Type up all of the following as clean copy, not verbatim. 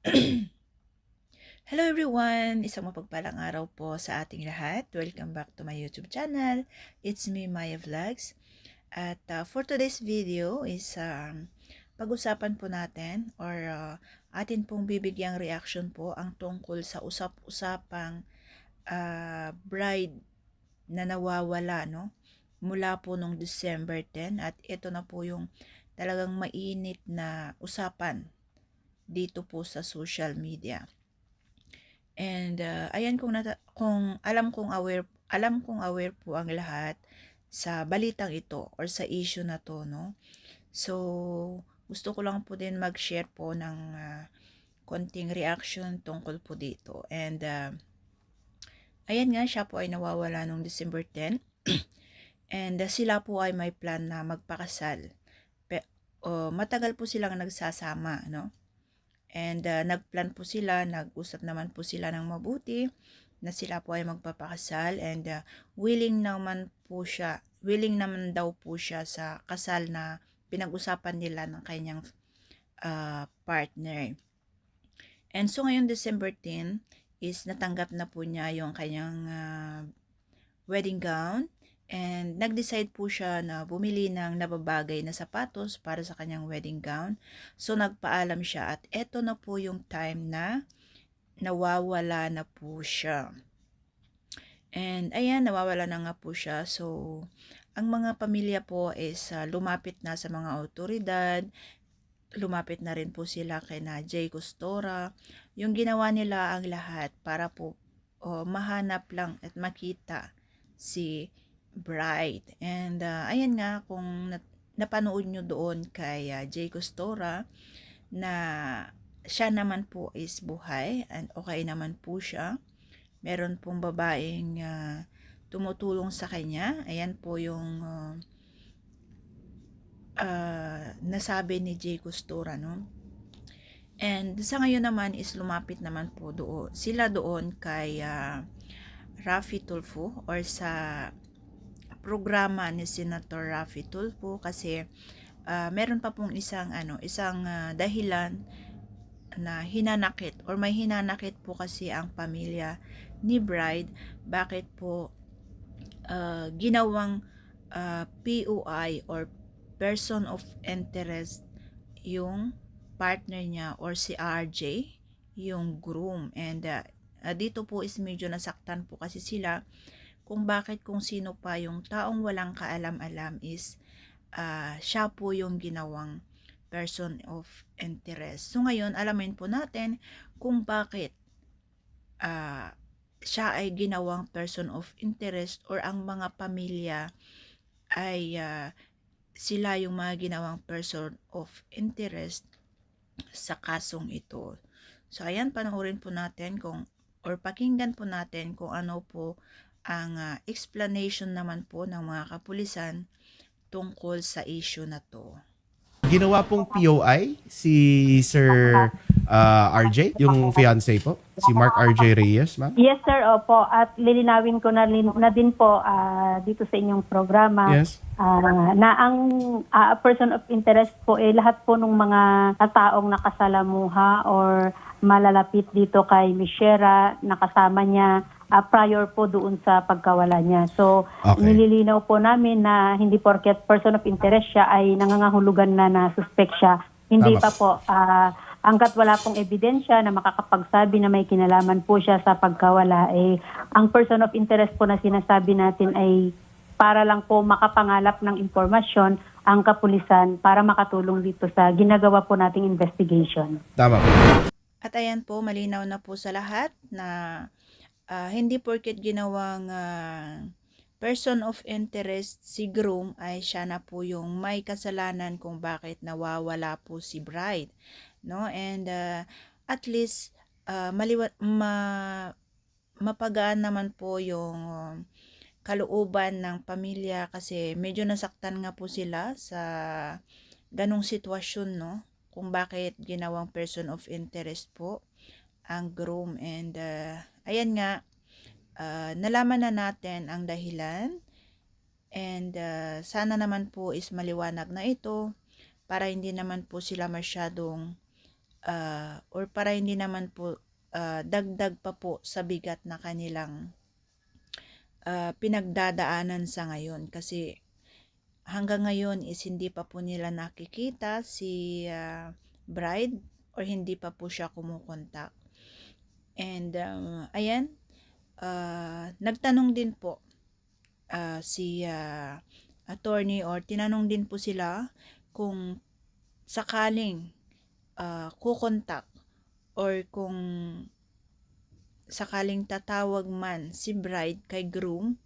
Hello everyone! Isang mapagpalang araw po sa ating lahat. Welcome back to my YouTube channel. It's me, Maya Vlogs. At for today's video is pag-usapan po natin or atin pong bibigyang reaction po ang tungkol sa usap-usapang bride na nawawala, no? Mula po nung December 10 at ito na po yung talagang mainit na usapan dito po sa social media. And ayan, kung alam kong aware po ang lahat sa balitang ito or sa issue na to, no. So gusto ko lang po din mag-share po ng konting reaction tungkol po dito. And ayan nga, siya po ay nawawala nung December 10. And sila po ay may plan na magpakasal. Matagal po silang nagsasama, no. And nagplan po sila, nag-usap naman po sila ng mabuti na sila po ay magpapakasal, and willing naman daw po siya sa kasal na pinag-usapan nila ng kanyang partner. And so ngayon December 10 is natanggap na po niya yung kanyang wedding gown. And nag-decide po siya na bumili ng nababagay na sapatos para sa kanyang wedding gown. So nagpaalam siya at eto na po yung time na nawawala na po siya. And ayan, nawawala na nga po siya. So ang mga pamilya po is lumapit na sa mga otoridad. Lumapit na rin po sila kay na Jay Costora. Yung ginawa nila ang lahat para po mahanap lang at makita si bride. And ayan nga, kung napanood nyo doon kay Jay Costora na siya naman po is buhay and okay naman po siya. Meron pong babaeng tumutulong sa kanya. Ayan po yung nasabi ni Jay Costora, no? And sa ngayon naman is lumapit naman po sila doon kay Raffy Tulfo or sa programa ni Senator Raffy Tulfo kasi meron pa pong isang dahilan na hinanakit or may hinanakit po kasi ang pamilya ni bride. Bakit po ginawang POI or person of interest yung partner niya or si RJ, yung groom. And dito po is medyo nasaktan po kasi sila kung sino pa yung taong walang kaalam-alam is siya po yung ginawang person of interest. So ngayon, alamin po natin kung bakit siya ay ginawang person of interest or ang mga pamilya ay sila yung mga ginawang person of interest sa kasong ito. So ayan, panoorin po natin pakinggan po natin kung ano po ang explanation naman po ng mga kapulisan tungkol sa issue na to. Ginawa pong POI si Sir RJ, yung fiancé po, si Mark RJ Reyes, ma'am? Yes, sir. Opo. At lilinawin ko na din po dito sa inyong programa Yes. na ang person of interest po lahat po ng mga taong nakasalamuha or malalapit dito kay Michera, nakasama niya prior po doon sa pagkawala niya. So, Okay. nililinaw po namin na hindi porket person of interest siya ay nangangahulugan na suspect siya. Hindi Tama. pa po. Hanggat wala pong ebidensya na makakapagsabi na may kinalaman po siya sa pagkawala, ang person of interest po na sinasabi natin ay para lang po makapangalap ng impormasyon ang kapulisan para makatulong dito sa ginagawa po nating investigation. Tama po. At ayan po, malinaw na po sa lahat na hindi porket ginawang person of interest si groom ay siya na po yung may kasalanan kung bakit nawawala po si bride, no? And at least mapagaan naman po yung kalooban ng pamilya kasi medyo nasaktan nga po sila sa ganong sitwasyon, no? Kung bakit ginawang person of interest po ang groom. And ayan nga, nalaman na natin ang dahilan, and sana naman po is maliwanag na ito para hindi naman po sila masyadong or para hindi naman po dagdag pa po sa bigat na kanilang pinagdadaanan sa ngayon, kasi hanggang ngayon is hindi pa po nila nakikita si bride, or hindi pa po siya kumukontak. And ayan, nagtanong din po si attorney, or tinanong din po sila kung sakaling kukontak, or kung sakaling tatawag man si bride kay groom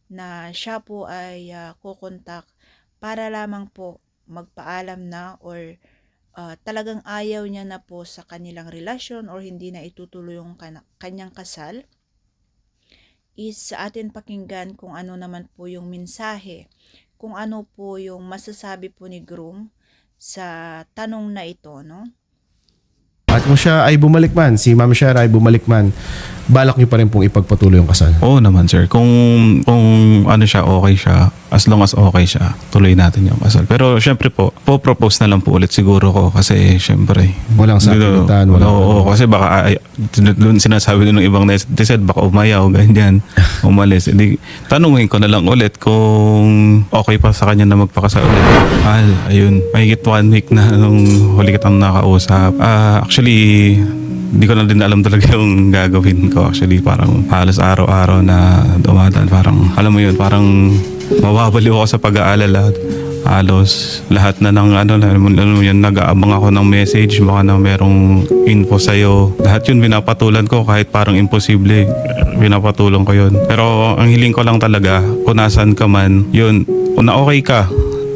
na siya po ay kukontak para lamang po magpaalam na, or talagang ayaw niya na po sa kanilang relasyon, or hindi na itutuloy yung kanyang kasal, is sa atin pakinggan kung ano naman po yung mensahe, kung ano po yung masasabi po ni groom sa tanong na ito, no? At kung siya ay bumalik man, si Ma'am Shara ay bumalik man, balak niyo pa rin pong ipagpatuloy yung kasal. Oo naman sir. Kung ano siya, okay siya, as long as okay siya, tuloy natin yung kasal. Pero syempre po, propose na lang po ulit siguro ko kasi syempre. Walang sapilitan, walang... Oo, kasi baka doon sinasabi ng ibang netizen, baka umayaw, ganyan, umalis. Hindi, tanungin ko na lang ulit kung okay pa sa kanya na magpakasal ulit. Ayun, mahigit 1 week na nung huli kitang nakausap. Actually, hindi ko na din alam talaga yung gagawin ko. Actually, parang halos araw-araw na dumadaan. Parang, alam mo yun, parang mababaliw ako sa pag-aalala. Halos lahat na ng alam mo yun, nag-aabang ako ng message, baka na merong info sa'yo. Lahat yun binapatulan ko kahit parang imposible. Pinapatulan ko yun. Pero ang hiling ko lang talaga, kung nasan ka man, yun, kung na okay ka,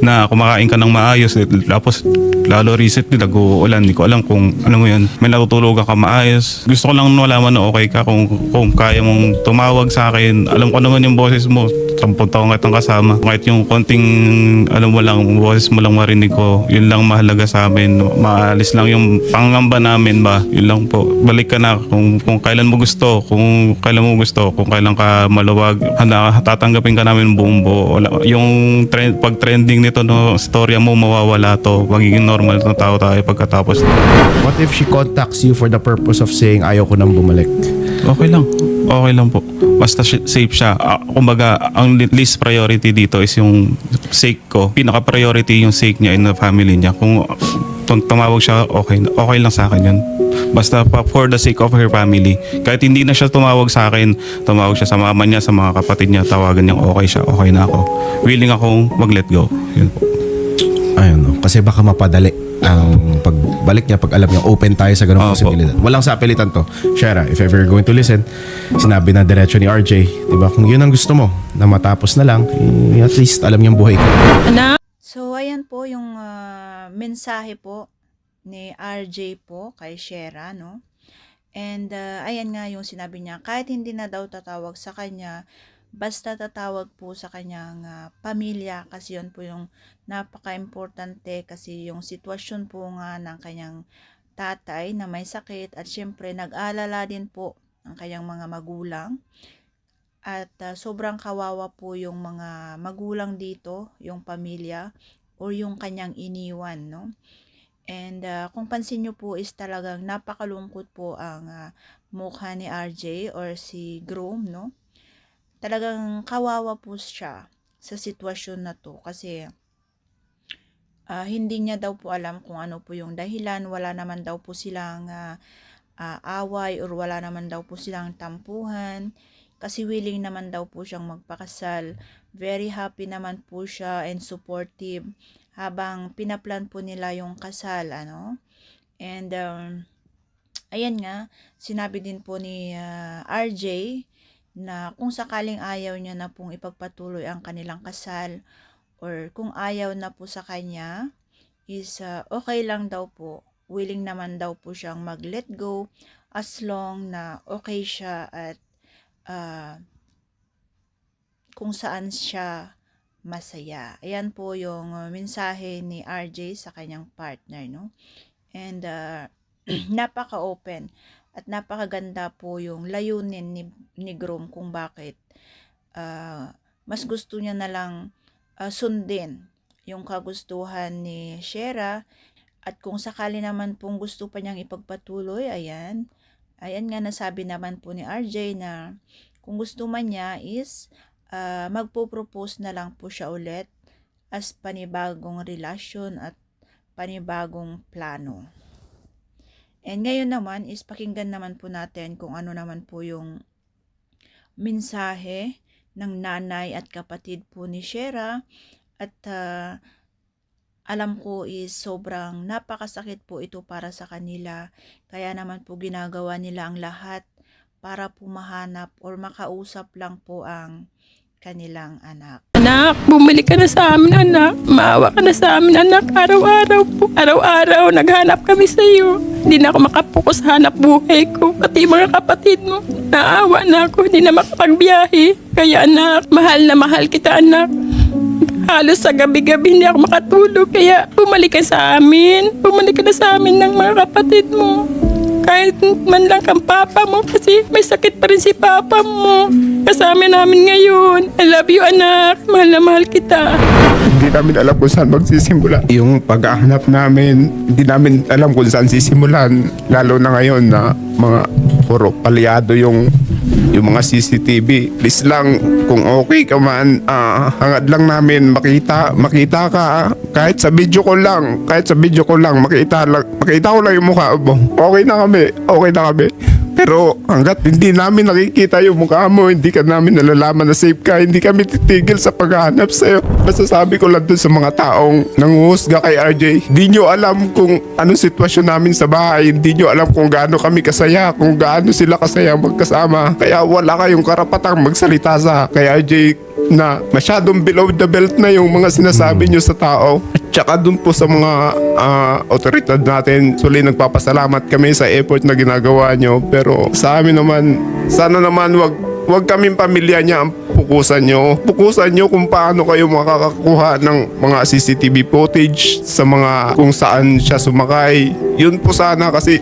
na kumakain ka ng maayos, tapos lalo recently nag-uulan, hindi ko alam kung ano mo yun, may natutulugan ka maayos. Gusto ko lang malaman na okay ka, kung kaya mong tumawag sa akin. Alam ko naman yung boses mo, 10 taong kitang kasama. Kahit yung konting alam mo lang, boses mo lang marinig ko, yun lang mahalaga sa amin. Maalis lang yung pangamba namin ba, yun lang po. Balik ka na kung kailan mo gusto, kung kailan ka maluwag, tatanggapin ka namin buong buo. Yung pag trending nito, no, storya mo mawawala to, magiging normal na tao tayo pagkatapos. What if she contacts you for the purpose of saying ayaw ko nang bumalik? Okay lang po. Basta safe siya. Kumbaga, ang least priority dito is yung sake ko. Pinaka-priority yung sake niya in the family niya. Kung tumawag siya, okay lang sa akin yun. Basta for the sake of her family. Kahit hindi na siya tumawag sa akin, tumawag siya sa mama niya, sa mga kapatid niya, tawagan niyang okay siya, okay na ako. Willing akong mag-let go. Yun po. Ayun, no? Kasi baka mapadali ang pagbalik niya pag alam niya open tayo sa ganung posibilidad. Walang sapilitan to. Shara, if ever you're going to listen, sinabi na diretso ni RJ, diba? Kung yun ang gusto mo, na matapos na lang, at least alam niyang buhay ka. So ayan po yung mensahe po ni RJ po kay Shara, no? And ayan nga yung sinabi niya, kahit hindi na daw tatawag sa kanya, basta tatawag po sa kanyang pamilya, kasi yun po yung napaka-importante, kasi yung sitwasyon po nga ng kanyang tatay na may sakit, at syempre nag-alala din po ang kanyang mga magulang, at sobrang kawawa po yung mga magulang dito, yung pamilya or yung kanyang iniwan, no? And kung pansin nyo po is talagang napakalungkot po ang mukha ni RJ or si groom, no? Talagang kawawa po siya sa sitwasyon na to, kasi hindi niya daw po alam kung ano po yung dahilan. Wala naman daw po silang away, or wala naman daw po silang tampuhan, kasi willing naman daw po siyang magpakasal. Very happy naman po siya and supportive habang pinaplan po nila yung kasal, ano. And ayan nga, sinabi din po ni RJ na kung sakaling ayaw niya na pong ipagpatuloy ang kanilang kasal, or kung ayaw na po sa kanya, is okay lang daw po. Willing naman daw po siyang mag-let go as long na okay siya, at kung saan siya masaya. Ayan po yung mensahe ni RJ sa kanyang partner, no? And napaka-open at napakaganda po yung layunin ni groom kung bakit mas gusto niya na lang sundin yung kagustuhan ni Shara, At kung sakali naman pong gusto pa niyang ipagpatuloy, ayan nga nasabi naman po ni RJ na kung gusto man niya is magpo-propose na lang po siya ulit as panibagong relasyon at panibagong plano. And ngayon naman is pakinggan naman po natin kung ano naman po yung mensahe ng nanay at kapatid po ni Shera. At alam ko is sobrang napakasakit po ito para sa kanila. Kaya naman po ginagawa nila ang lahat para po mahanap or makausap lang po ang kanilang anak. Anak, bumalik ka na sa amin, anak. Maawa ka na sa amin, anak. Araw-araw po. Araw-araw, naghanap kami sa iyo. Hindi na ako makapokus sa hanap buhay ko. Pati mga kapatid mo. Naawa na ako. Hindi na makapagbiyahe. Kaya anak, mahal na mahal kita, anak. Halos sa gabi-gabi hindi ako makatulog. Kaya bumalik ka sa amin. Bumalik ka na sa amin ng mga kapatid mo. Kahit man lang kang papa mo kasi may sakit pa rin si papa mo. Kasama namin ngayon. I love you, anak. Mahal na mahal kita. Hindi namin alam kung saan magsisimula. Yung paghahanap namin, hindi namin alam kung saan sisimulan. Lalo na ngayon na mga puro palyado yung mga CCTV. Please lang, kung okay ka man, hangad lang namin makita ka. Kahit sa video ko lang, makita ko lang yung mukha mo. Okay na kami. Pero hanggat hindi namin nakikita yung mukha mo, hindi ka namin nalalaman na safe ka, hindi kami titigil sa paghahanap sa'yo. Masasabi ko lang dun sa mga taong nanguhusga kay RJ, hindi nyo alam kung anong sitwasyon namin sa bahay, hindi nyo alam kung gaano kami kasaya, kung gaano sila kasaya magkasama. Kaya wala kayong karapatang magsalita sa kay RJ na masyadong below the belt na yung mga sinasabi nyo sa tao. At saka dun po sa mga otoridad natin, suli nagpapasalamat kami sa effort na ginagawa nyo. Pero sa amin naman, sana naman wag kaming pamilya niya ang pukusan nyo. Pukusan nyo kung paano kayo makakakuha ng mga CCTV footage sa mga kung saan siya sumakay. Yun po sana kasi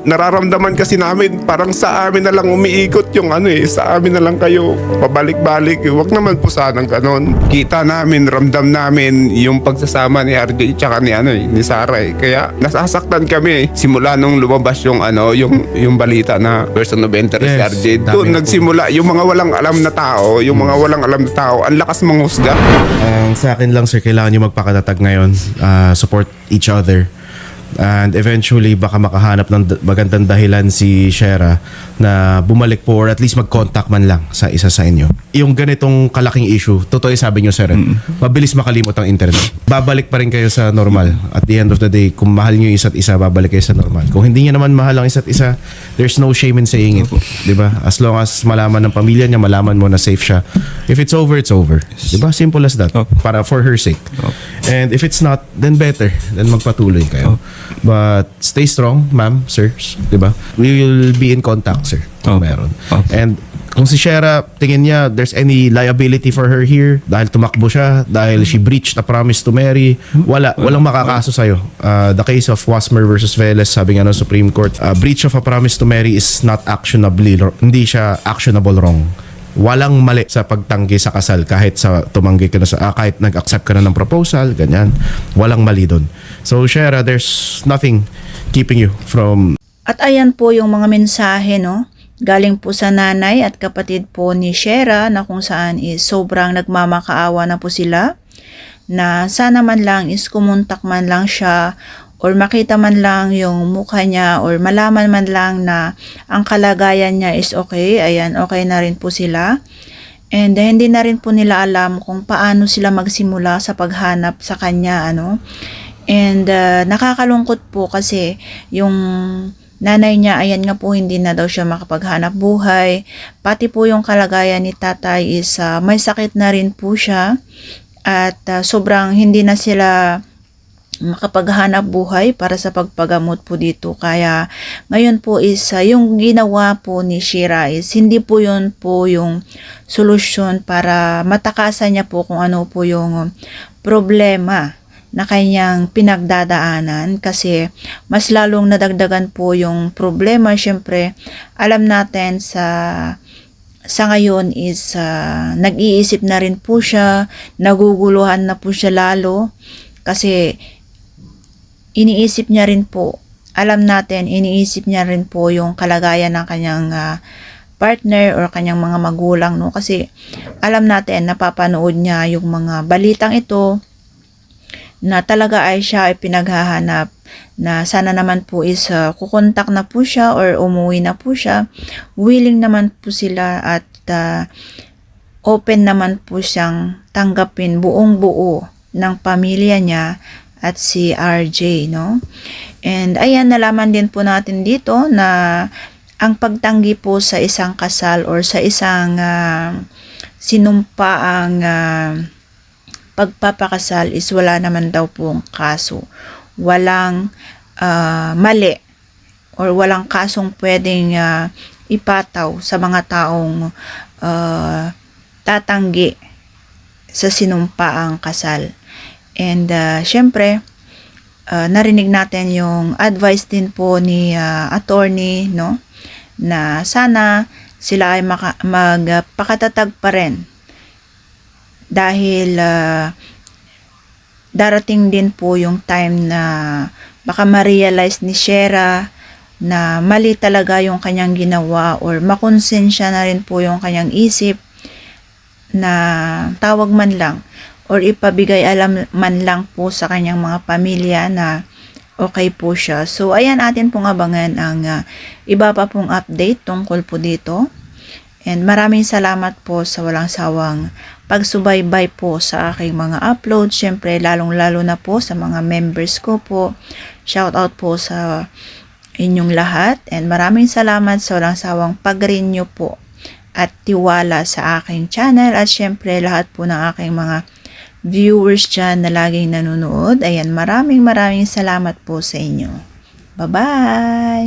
nararamdaman kasi namin parang sa amin na lang umiikot yung sa amin na lang kayo pabalik-balik. Wag naman po sanang ganon. Kita namin, ramdam namin yung pagsasama ni RJ tsaka ni Sarah Kaya nasasaktan kami simula nung lumabas yung balita na person of interest si RJ. Doon nagsimula yung mga walang alam na tao, ang lakas manghusga. Sa akin lang sir, kailangan nyo magpakatatag ngayon. Support each other. And eventually baka makahanap ng magandang dahilan si Shera na bumalik po or at least mag-contact man lang sa isa sa inyo. Yung ganitong kalaking issue, totoo yung sabi nyo sir, mabilis makalimot ang internet. Babalik pa rin kayo sa normal. At the end of the day, kung mahal nyo yung isa't isa, babalik kayo sa normal. Kung hindi nyo naman mahal ang isa't isa, there's no shame in saying it. Diba? As long as malaman ng pamilya niya, malaman mo na safe siya. If it's over, it's over. Diba? Simple as that. Para for her sake. And if it's not, then better. Then magpatuloy kayo. But stay strong, ma'am, sirs. Diba? We will be in contact, sir. Kung meron. And kung si Shera, tingin niya there's any liability for her here dahil tumakbo siya, dahil she breached a promise to marry, walang makakaso sa'yo. The case of Wasmer versus Velez, sabi nga ng Supreme Court, breach of a promise to marry is not hindi siya actionable wrong. Walang mali sa pagtanggi sa kasal kahit sa tumanggi ka na kahit nag-accept ka na ng proposal, ganyan. Walang mali doon. So Shera, there's nothing keeping you from. At ayan po yung mga mensahe, no? Galing po sa nanay at kapatid po ni Shera na kung saan is sobrang nagmamakaawa na po sila na sana man lang is kumontak man lang siya or makita man lang yung mukha niya or malaman man lang na ang kalagayan niya is okay. Ayan, okay na rin po sila. And hindi na rin po nila alam kung paano sila magsimula sa paghanap sa kanya, And nakakalungkot po kasi yung nanay niya, ayan nga po, hindi na daw siya makapaghanap buhay. Pati po yung kalagayan ni tatay is may sakit na rin po siya. At sobrang hindi na sila makapaghanap buhay para sa pagpagamot po dito. Kaya ngayon po is yung ginawa po ni Shera is hindi po yun po yung solusyon para matakasan niya po kung ano po yung problema na kanyang pinagdadaanan, kasi mas lalong nadagdagan po yung problema. Syempre, alam natin sa ngayon is nag-iisip na rin po siya, naguguluhan na po siya lalo kasi iniisip niya rin po, alam natin, iniisip niya rin po yung kalagayan ng kanyang partner or kanyang mga magulang, no? Kasi alam natin, napapanood niya yung mga balitang ito na talaga ay siya ay pinaghahanap, na sana naman po is kukontak na po siya or umuwi na po siya. Willing naman po sila at open naman po siyang tanggapin buong buo ng pamilya niya at si RJ, no? And ayan, nalaman din po natin dito na ang pagtanggi po sa isang kasal or sa isang sinumpaang pagpapakasal is wala naman daw pong kaso. Walang mali or walang kasong pwedeng ipataw sa mga taong tatanggi sa sinumpaang kasal. And syempre, narinig natin yung advice din po ni attorney, no? Na sana sila ay magpakatatag pa rin dahil darating din po yung time na baka ma-realize ni Shera na mali talaga yung kanyang ginawa or makonsensya na rin po yung kanyang isip na tawag man lang or ipabigay alam man lang po sa kanyang mga pamilya na okay po siya. So, ayan, atin pong abangan ang iba pa pong update tungkol po dito. And maraming salamat po sa walang sawang pagsubaybay po sa aking mga upload. Siyempre, lalong-lalo na po sa mga members ko po. Shout out po sa inyong lahat. And maraming salamat sa walang sawang pag-renew po at tiwala sa aking channel. At siyempre, lahat po ng aking mga viewers dyan na laging nanonood. Ayan, maraming salamat po sa inyo. Bye-bye!